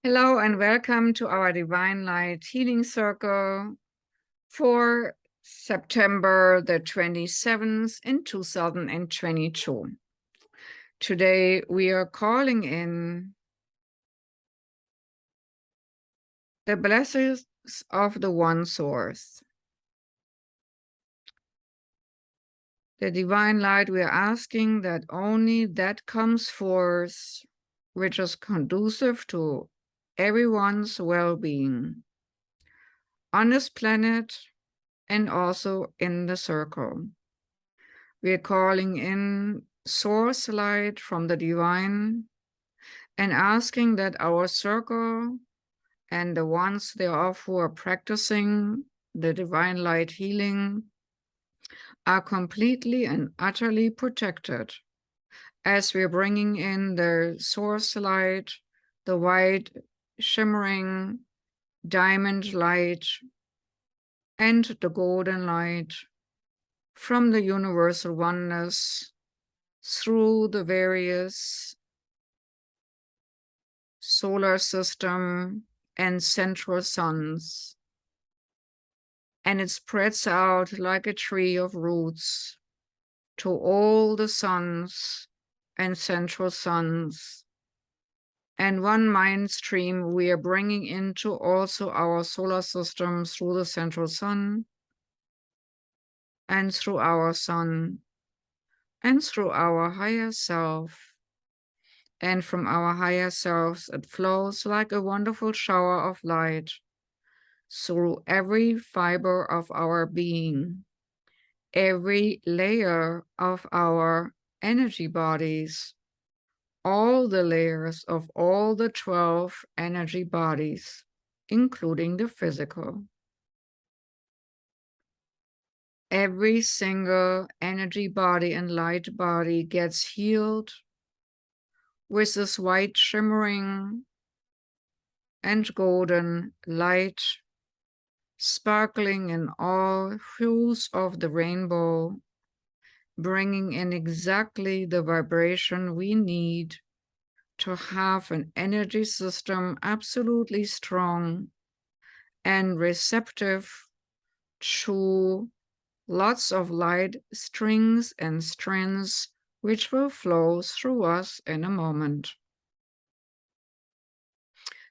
Hello and welcome to our Divine Light Healing Circle for September the 27th in 2022. Today we are calling in the blessings of the One Source. The Divine Light, we are asking that only that comes forth which is conducive to everyone's well-being on this planet and also in the circle. We are calling in source light from the divine and asking that our circle and the ones thereof who are practicing the divine light healing are completely and utterly protected as we're bringing in the source light, the white shimmering diamond light, and the golden light from the universal oneness through the various solar system and central suns. And it spreads out like a tree of roots to all the suns and central suns. And one mind stream we are bringing into also our solar system through the central sun and through our sun and through our higher self. And from our higher selves, it flows like a wonderful shower of light through every fiber of our being, every layer of our energy bodies, all the layers of all the 12 energy bodies, including the physical. Every single energy body and light body gets healed with this white shimmering and golden light, sparkling in all hues of the rainbow, bringing in exactly the vibration we need to have an energy system absolutely strong and receptive to lots of light strings and strands which will flow through us in a moment.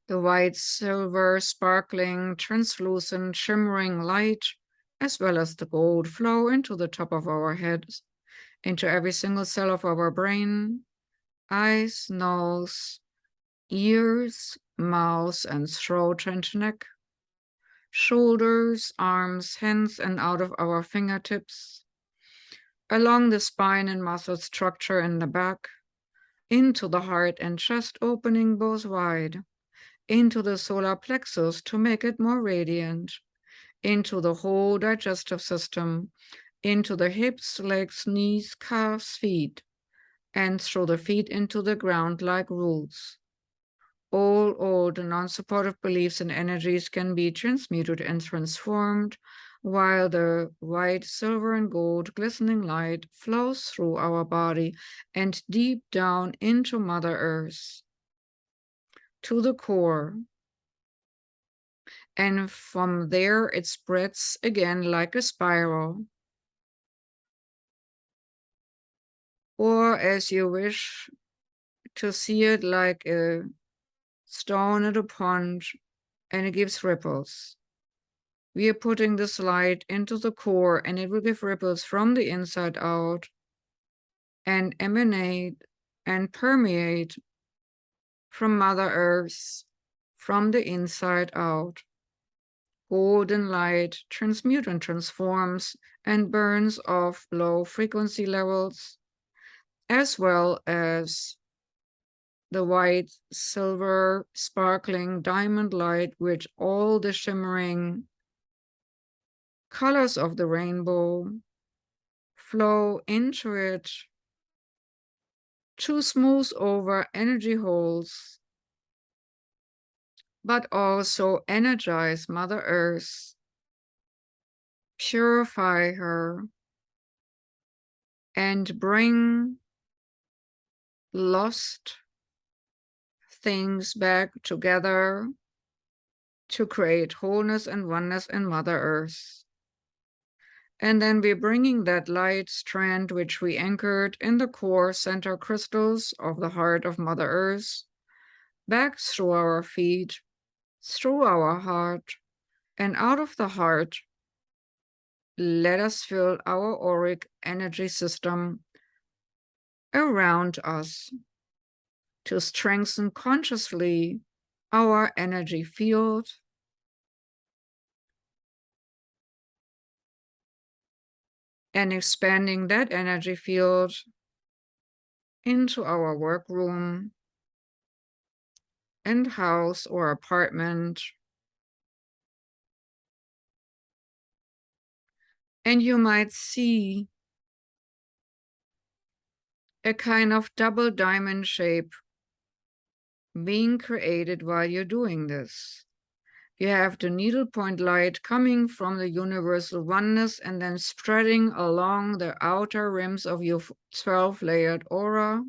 The white, silver, sparkling, translucent, shimmering light, as well as the gold, flow into the top of our heads, into every single cell of our brain, eyes, nose, ears, mouth, and throat and neck, shoulders, arms, hands, and out of our fingertips, along the spine and muscle structure in the back, into the heart and chest, opening both wide, into the solar plexus to make it more radiant, into the whole digestive system, into the hips, legs, knees, calves, feet, and through the feet into the ground like roots. All old non-supportive beliefs and energies can be transmuted and transformed, while the white, silver, and gold glistening light flows through our body and deep down into Mother Earth, to the core. And from there it spreads again like a spiral. Or as you wish to see it, like a stone at a pond, and it gives ripples. We are putting this light into the core, and it will give ripples from the inside out and emanate and permeate from Mother Earth, from the inside out. Golden light transmutes and transforms and burns off low frequency levels, as well as the white, silver, sparkling diamond light, which all the shimmering colors of the rainbow flow into it to smooth over energy holes, but also energize Mother Earth, purify her, and bring lost things back together to create wholeness and oneness in Mother Earth. And then we're bringing that light strand, which we anchored in the core center crystals of the heart of Mother Earth, back through our feet, through our heart, and out of the heart. Let us fill our auric energy system around us to strengthen consciously our energy field and expanding that energy field into our workroom and house or apartment. And you might see a kind of double diamond shape being created while you're doing this. You have the needlepoint light coming from the universal oneness and then spreading along the outer rims of your 12-layered aura.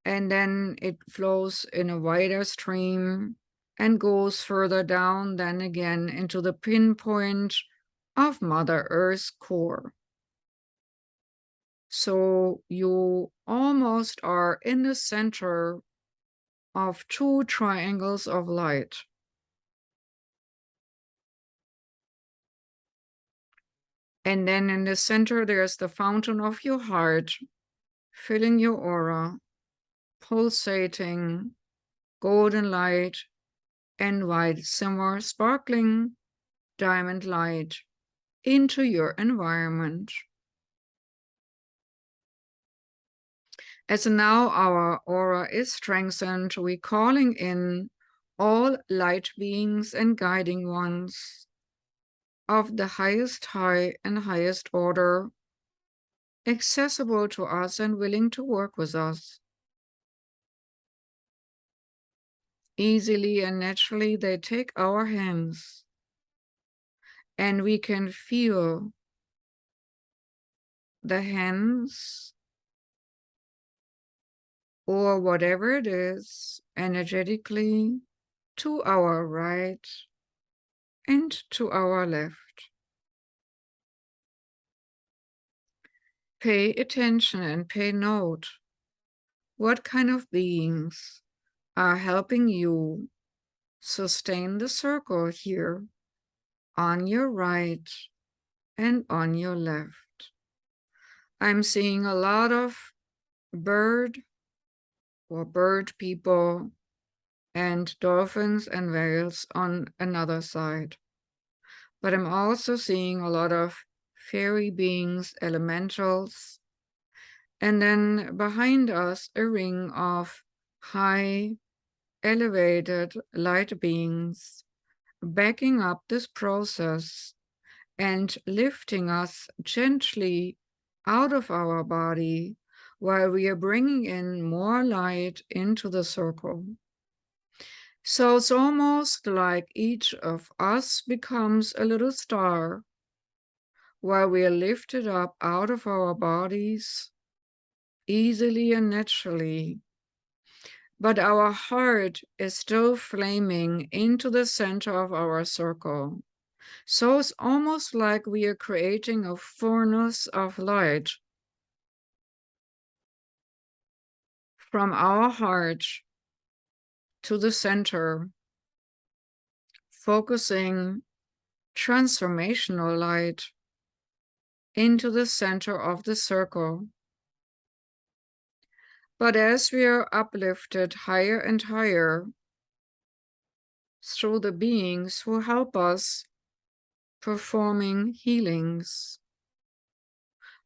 And then it flows in a wider stream and goes further down then again into the pinpoint of Mother Earth's core. So you almost are in the center of two triangles of light. And then in the center, there's the fountain of your heart, filling your aura, pulsating golden light and white shimmer, sparkling diamond light into your environment. As now our aura is strengthened, we're calling in all light beings and guiding ones of the highest high and highest order, accessible to us and willing to work with us. Easily and naturally, they take our hands, and we can feel the hands or whatever it is energetically to our right and to our left. Pay attention and pay note. What kind of beings are helping you sustain the circle here on your right and on your left? I'm seeing a lot of bird people and dolphins and whales on another side. But I'm also seeing a lot of fairy beings, elementals, and then behind us a ring of high elevated light beings backing up this process and lifting us gently out of our body while we are bringing in more light into the circle. So it's almost like each of us becomes a little star while we are lifted up out of our bodies easily and naturally. But our heart is still flaming into the center of our circle. So it's almost like we are creating a furnace of light from our heart to the center, focusing transformational light into the center of the circle. But as we are uplifted higher and higher through the beings who help us performing healings,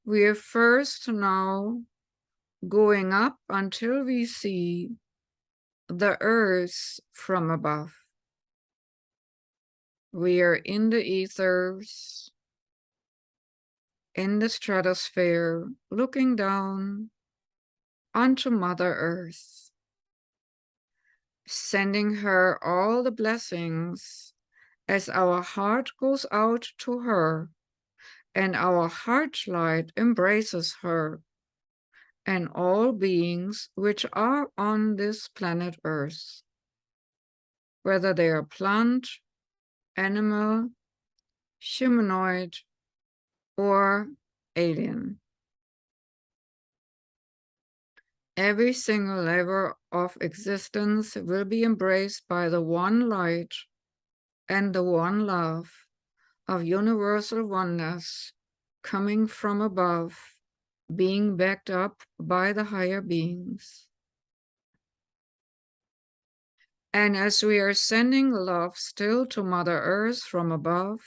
we are first now going up until we see the earth from above. We are in the ethers, in the stratosphere, looking down onto Mother Earth, sending her all the blessings as our heart goes out to her and our heart light embraces her and all beings which are on this planet Earth, whether they are plant, animal, humanoid, or alien. Every single level of existence will be embraced by the one light and the one love of universal oneness coming from above, being backed up by the higher beings. And as we are sending love still to Mother Earth from above,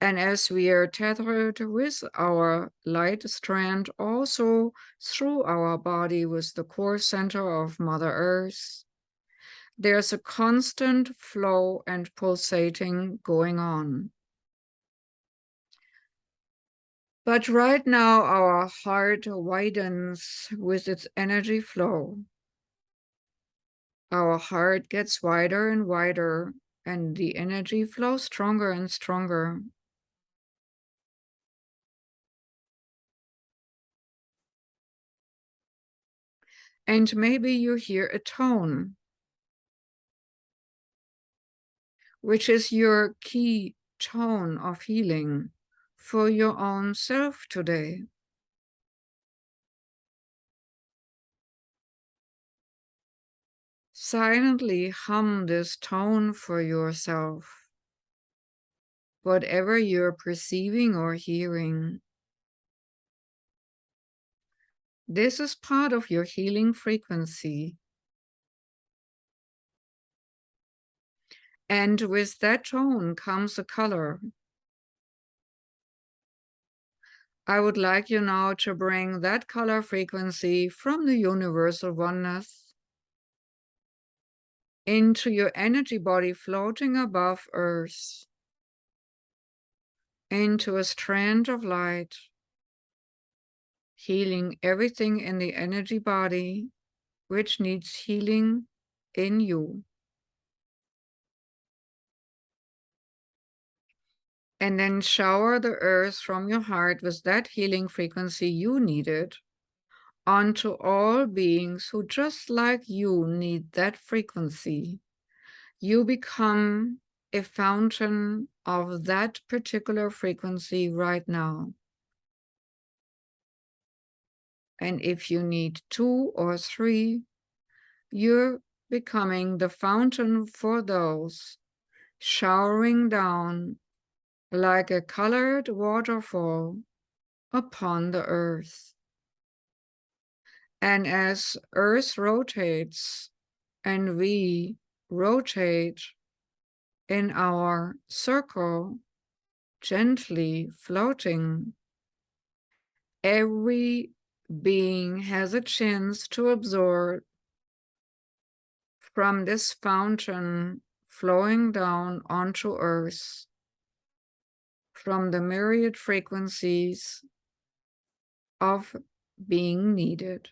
and as we are tethered with our light strand also through our body with the core center of Mother Earth, there's a constant flow and pulsating going on. But right now, our heart widens with its energy flow. Our heart gets wider and wider, and the energy flows stronger and stronger. And maybe you hear a tone, which is your key tone of healing for your own self today. Silently hum this tone for yourself, whatever you're perceiving or hearing. This is part of your healing frequency. And with that tone comes a color. I would like you now to bring that color frequency from the universal oneness into your energy body floating above Earth, into a strand of light, healing everything in the energy body which needs healing in you. And then shower the earth from your heart with that healing frequency you needed onto all beings who, just like you, need that frequency. You become a fountain of that particular frequency right now. And if you need 2 or 3, you're becoming the fountain for those, showering down like a colored waterfall upon the earth. And as Earth rotates and we rotate in our circle, gently floating, every being has a chance to absorb from this fountain flowing down onto Earth from the myriad frequencies of being needed.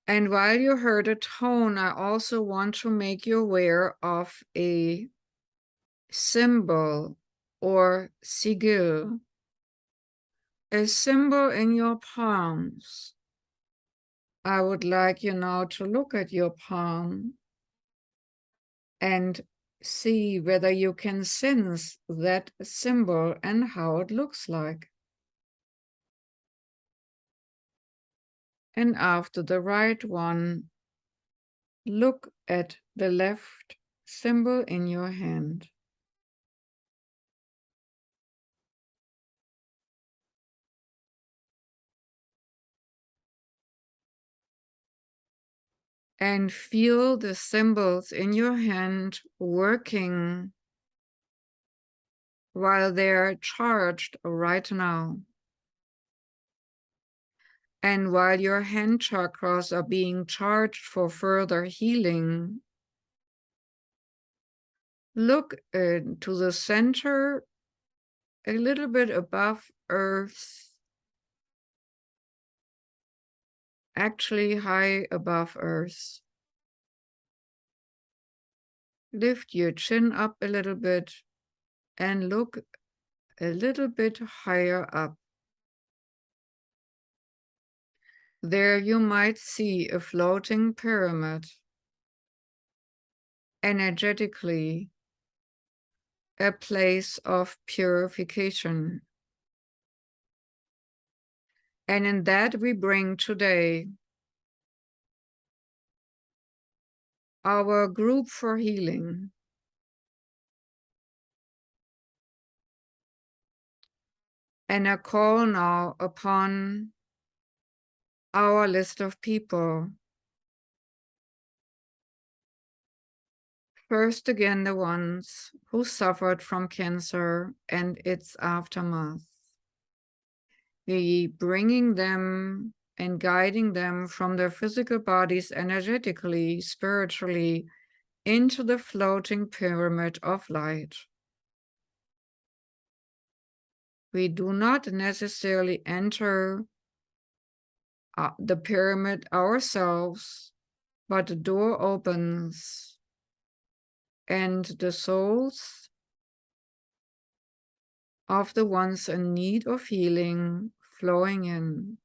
And while you heard a tone, I also want to make you aware of a symbol or sigil, a symbol in your palms. I would like you now to look at your palm and see whether you can sense that symbol and how it looks like. And after the right one, look at the left symbol in your hand. And feel the symbols in your hand working while they're charged right now. And while your hand chakras are being charged for further healing, look to the center, a little bit above Earth, actually high above Earth. Lift your chin up a little bit and look a little bit higher up. There you might see a floating pyramid. Energetically, a place of purification. And in that we bring today our group for healing. And I call now upon our list of people. First, again, the ones who suffered from cancer and its aftermath. We bringing them and guiding them from their physical bodies energetically, spiritually, into the floating pyramid of light. We do not necessarily enter the pyramid ourselves, but the door opens and the souls of the ones in need of healing flowing in.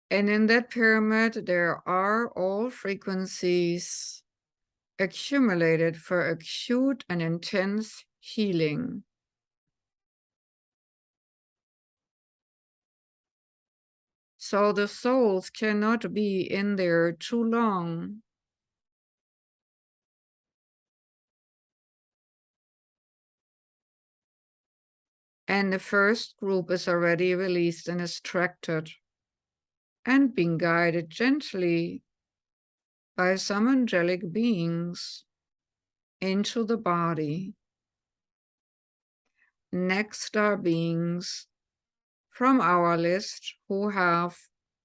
And in that pyramid, there are all frequencies accumulated for acute and intense healing. So the souls cannot be in there too long. And the first group is already released and extracted and being guided gently by some angelic beings into the body. Next are beings from our list who have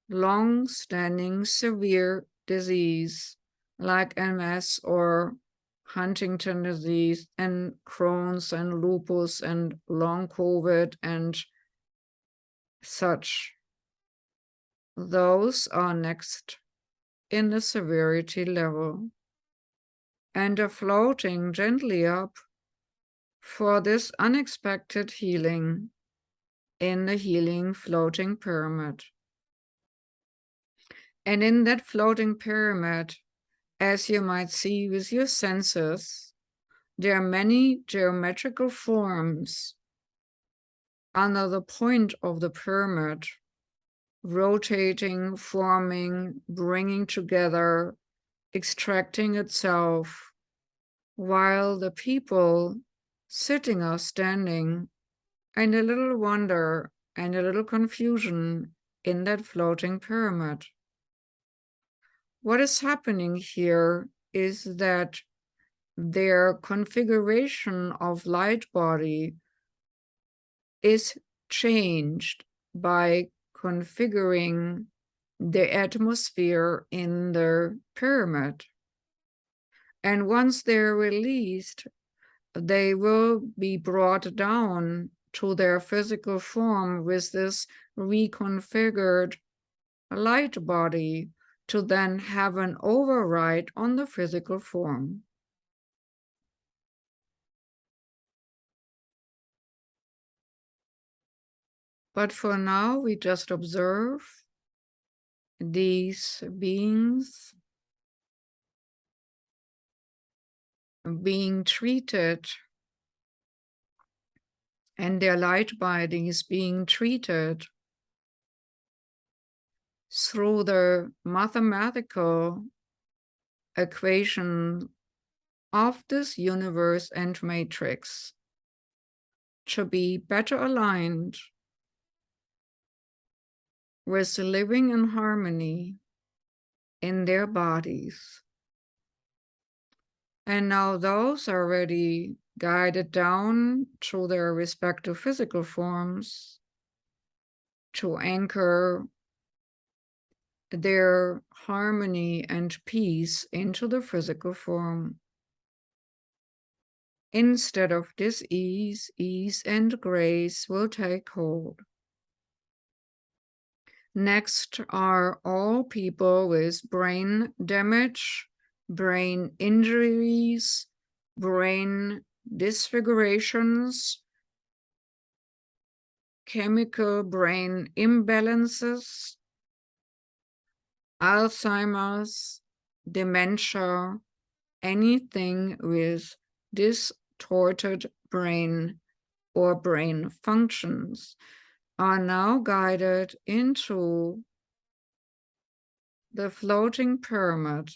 long-standing severe disease like MS or Huntington disease and Crohn's and lupus and long COVID and such. Those are next in the severity level and are floating gently up for this unexpected healing in the healing floating pyramid. And in that floating pyramid, as you might see with your senses, there are many geometrical forms under the point of the pyramid, rotating, forming, bringing together, extracting itself, while the people sitting or standing, and a little wonder and a little confusion in that floating pyramid. What is happening here is that their configuration of light body is changed by configuring the atmosphere in the pyramid. And once they're released, they will be brought down to their physical form with this reconfigured light body to then have an override on the physical form. But for now, we just observe these beings being treated and their light bodies being treated through the mathematical equation of this universe and matrix to be better aligned with living in harmony in their bodies. And now those are already guided down to their respective physical forms to anchor their harmony and peace into the physical form. Instead of dis-ease, ease and grace will take hold. Next are all people with brain damage, brain injuries, brain disfigurations, chemical brain imbalances, Alzheimer's, dementia, anything with distorted brain or brain functions are now guided into the floating pyramid,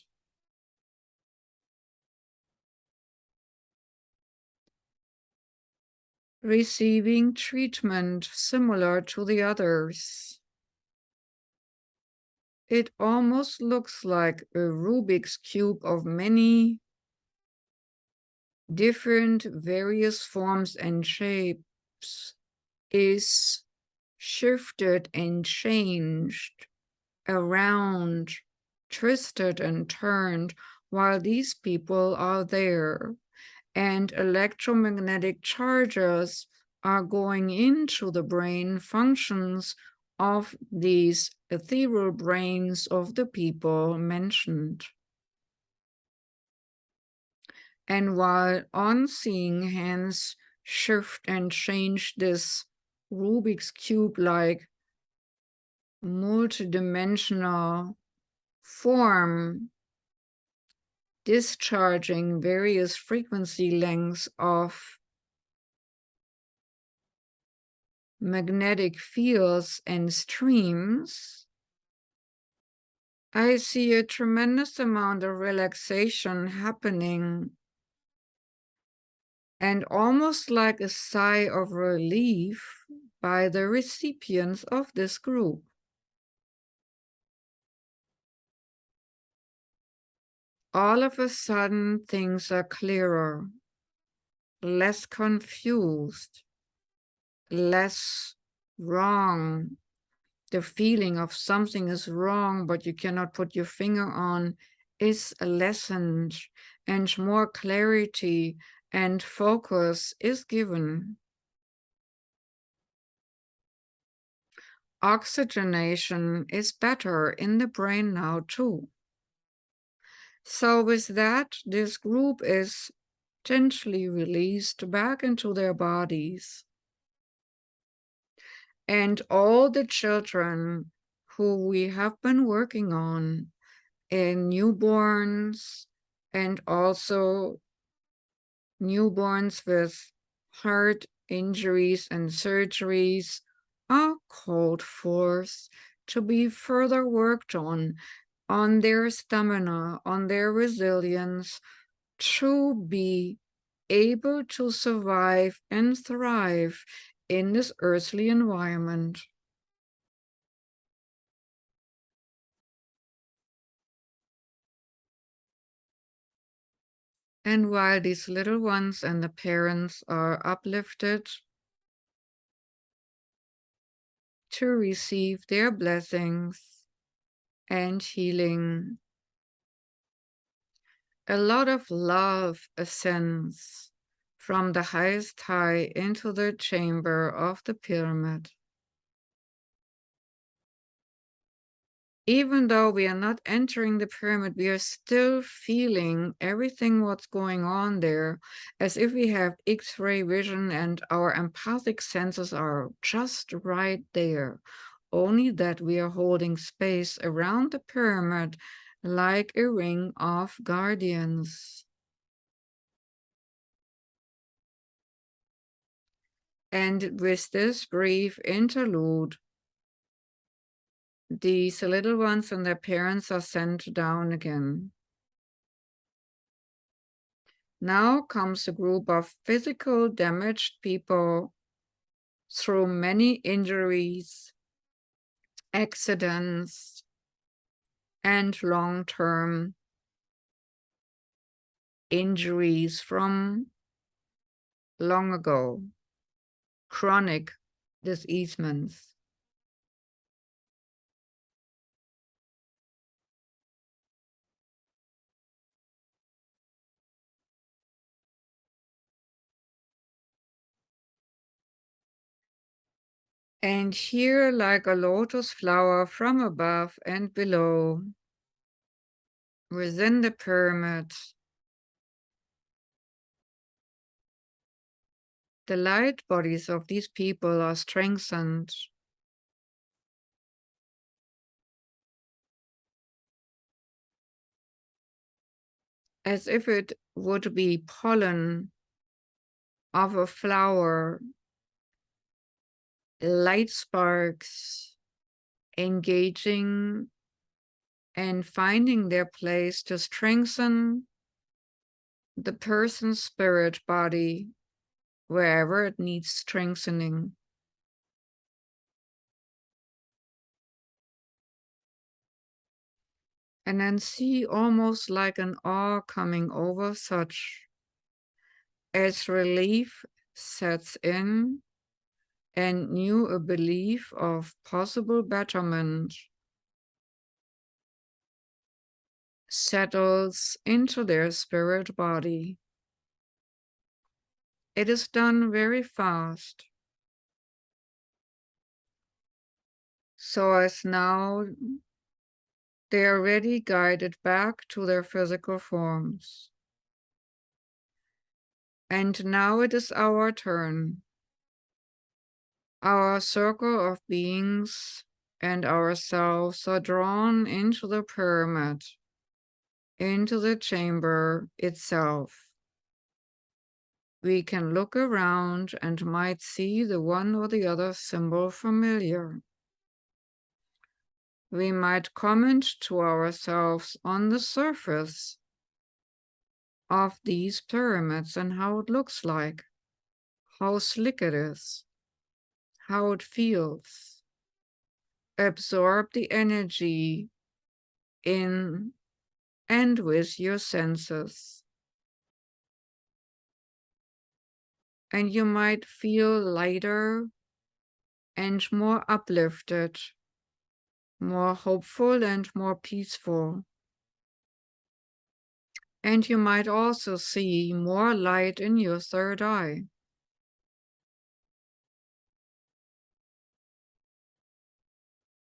receiving treatment similar to the others. It almost looks like a Rubik's Cube of many different various forms and shapes is shifted and changed around, twisted and turned while these people are there. And electromagnetic charges are going into the brain functions of these ethereal brains of the people mentioned. And while on-seeing hands shift and change this Rubik's Cube-like multidimensional form, discharging various frequency lengths of magnetic fields and streams, I see a tremendous amount of relaxation happening, and almost like a sigh of relief by the recipients of this group. All of a sudden, things are clearer, less confused, less wrong. The feeling of something is wrong, but you cannot put your finger on, is lessened, and more clarity and focus is given. Oxygenation is better in the brain now too. So with that, this group is gently released back into their bodies. And all the children who we have been working on in newborns and also newborns with heart injuries and surgeries are called forth to be further worked on their stamina, on their resilience, to be able to survive and thrive in this earthly environment. And while these little ones and the parents are uplifted to receive their blessings and healing, a lot of love ascends from the highest high into the chamber of the pyramid. Even though we are not entering the pyramid, we are still feeling everything what's going on there, as if we have X-ray vision and our empathic senses are just right there. Only that we are holding space around the pyramid like a ring of guardians. And with this brief interlude, these little ones and their parents are sent down again. Now comes a group of physical damaged people through many injuries, accidents, and long-term injuries from long ago, chronic diseasements. And here, like a lotus flower from above and below, within the pyramid, the light bodies of these people are strengthened. As if it would be pollen of a flower, light sparks engaging and finding their place to strengthen the person's spirit body wherever it needs strengthening. And then see almost like an awe coming over such as relief sets in and new a belief of possible betterment settles into their spirit body. It is done very fast. So as now they are already guided back to their physical forms. And now it is our turn. Our circle of beings and ourselves are drawn into the pyramid, into the chamber itself. We can look around and might see the one or the other symbol familiar. We might comment to ourselves on the surface of these pyramids and how it looks like, how slick it is, how it feels. Absorb the energy in and with your senses. And you might feel lighter and more uplifted, more hopeful and more peaceful. And you might also see more light in your third eye.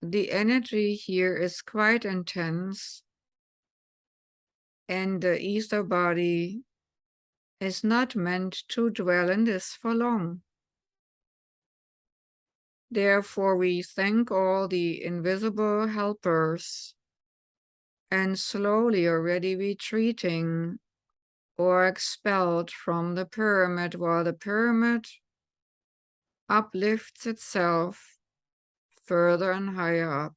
The energy here is quite intense, and the ether body is not meant to dwell in this for long. Therefore, we thank all the invisible helpers and slowly already retreating or expelled from the pyramid while the pyramid uplifts itself further and higher up.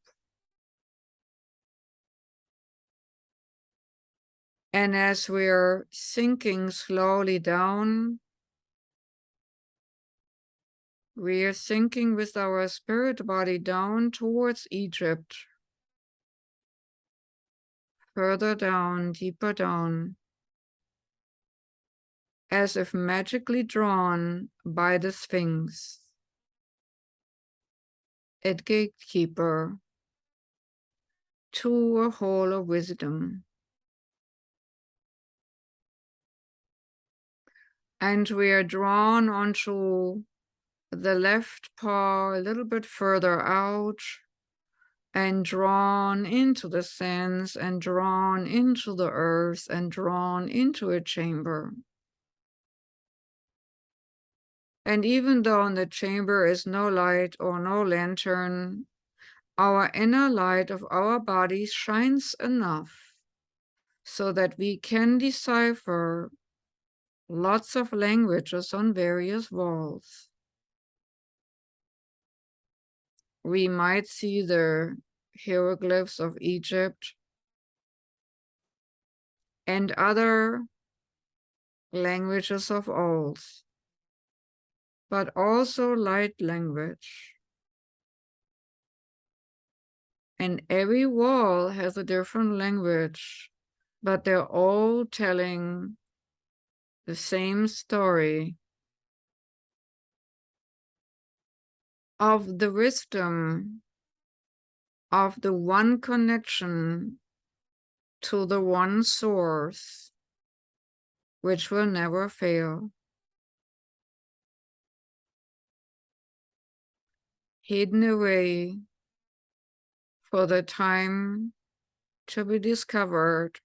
And as we're sinking slowly down, we are sinking with our spirit body down towards Egypt, further down, deeper down, as if magically drawn by the Sphinx, a gatekeeper to a hall of wisdom. And we are drawn onto the left paw a little bit further out, and drawn into the sands, and drawn into the earth, and drawn into a chamber. And even though in the chamber is no light or no lantern, our inner light of our bodies shines enough so that we can decipher lots of languages on various walls. We might see the hieroglyphs of Egypt and other languages of old, but also light language. And every wall has a different language, but they're all telling the same story of the wisdom of the one connection to the one source, which will never fail. hidden away for the time to be discovered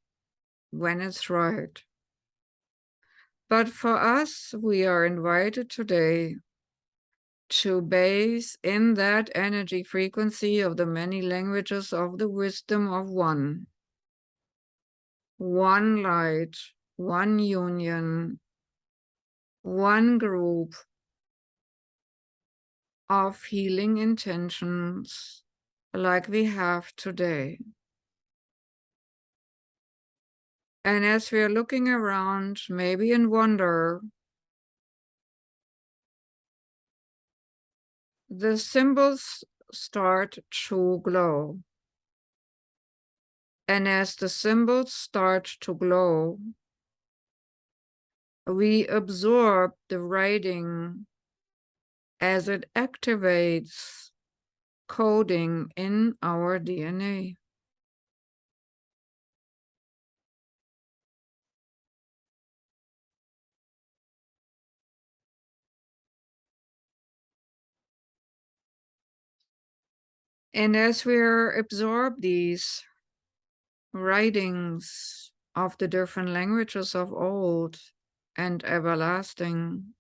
when it's right. But for us, we are invited today to base in that energy frequency of the many languages of the wisdom of one. One light, one union, one group of healing intentions like we have today. And as we are looking around, maybe in wonder, the symbols start to glow. And as the symbols start to glow, we absorb the writing as it activates coding in our DNA. And as we absorb these writings of the different languages of old and everlasting,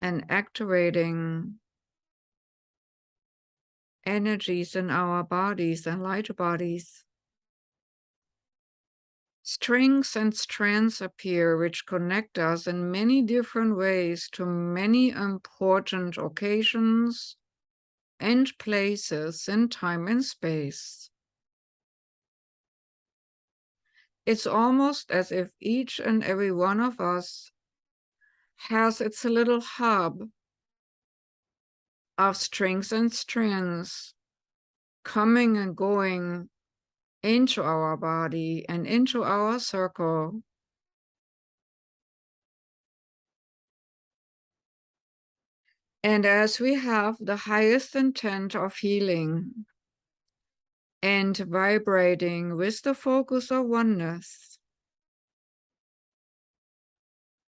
and activating energies in our bodies and light bodies, strings and strands appear which connect us in many different ways to many important occasions and places in time and space. It's almost as if each and every one of us has its little hub of strings and strands coming and going into our body and into our circle. And as we have the highest intent of healing and vibrating with the focus of oneness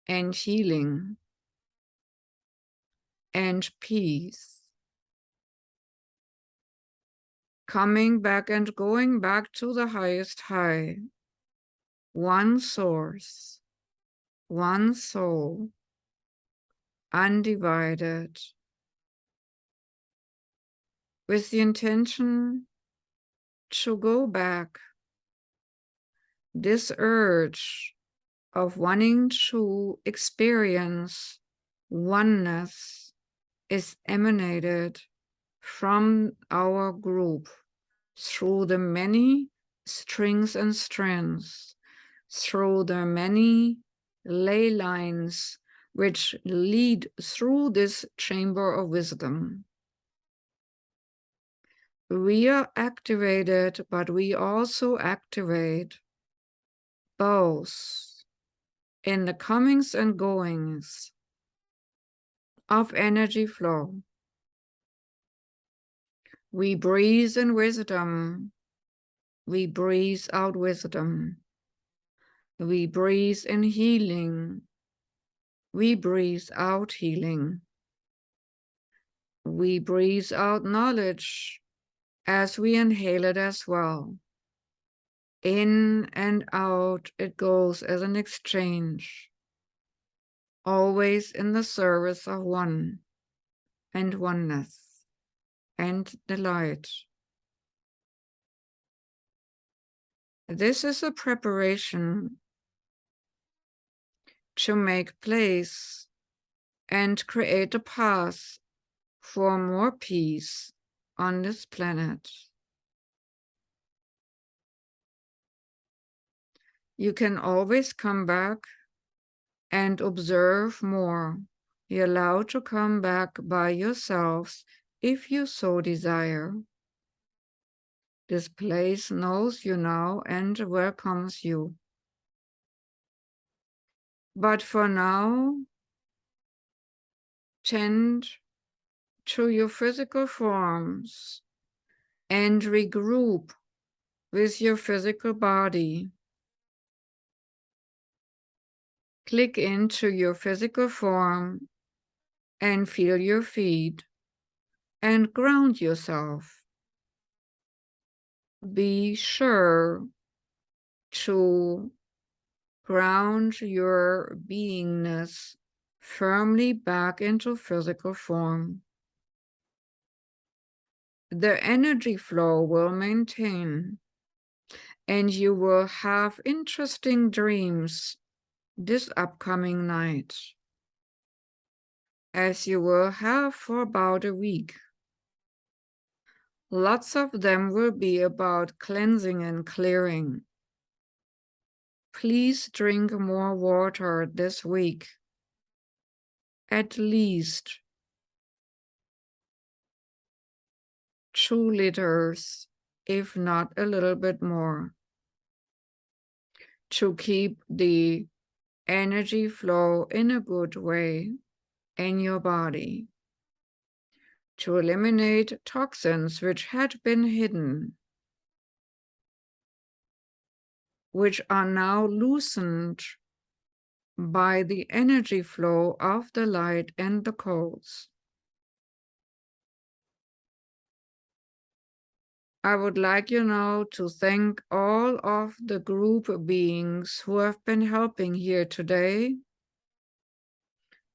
and healing and peace, coming back and going back to the highest high, one source, one soul, undivided, with the intention to go back, this urge of wanting to experience oneness is emanated from our group through the many strings and strands, through the many ley lines which lead through this chamber of wisdom. We are activated, but we also activate both in the comings and goings of energy flow. We breathe in wisdom. We breathe out wisdom. We breathe in healing. We breathe out healing. We breathe out knowledge as we inhale it as well. In and out it goes as an exchange, always in the service of one and oneness and the light. This is a preparation to make place and create a path for more peace on this planet. You can always come back and observe more. You're allowed to come back by yourselves if you so desire. This place knows you now and welcomes you. But for now, tend to your physical forms and regroup with your physical body. Click into your physical form and feel your feet and ground yourself. Be sure to ground your beingness firmly back into physical form. The energy flow will maintain, and you will have interesting dreams this upcoming night, as you will have for about a week. Lots of them will be about cleansing and clearing. Please drink more water this week, at least 2 liters, if not a little bit more, to keep the energy flow in a good way in your body, to eliminate toxins which had been hidden, which are now loosened by the energy flow of the light and the codes. I would like you now to thank all of the group beings who have been helping here today,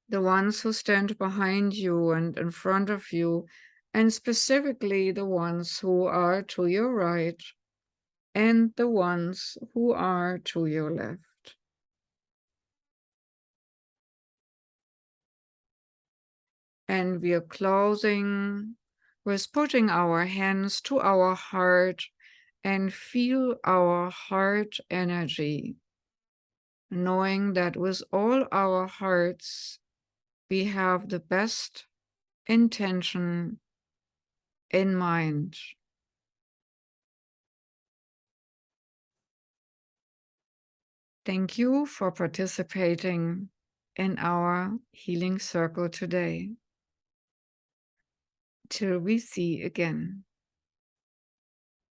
the ones who stand behind you and in front of you, and specifically the ones who are to your right and the ones who are to your left. And we are closing with putting our hands to our heart and feel our heart energy, knowing that with all our hearts, we have the best intention in mind. Thank you for participating in our healing circle today. Till we see again.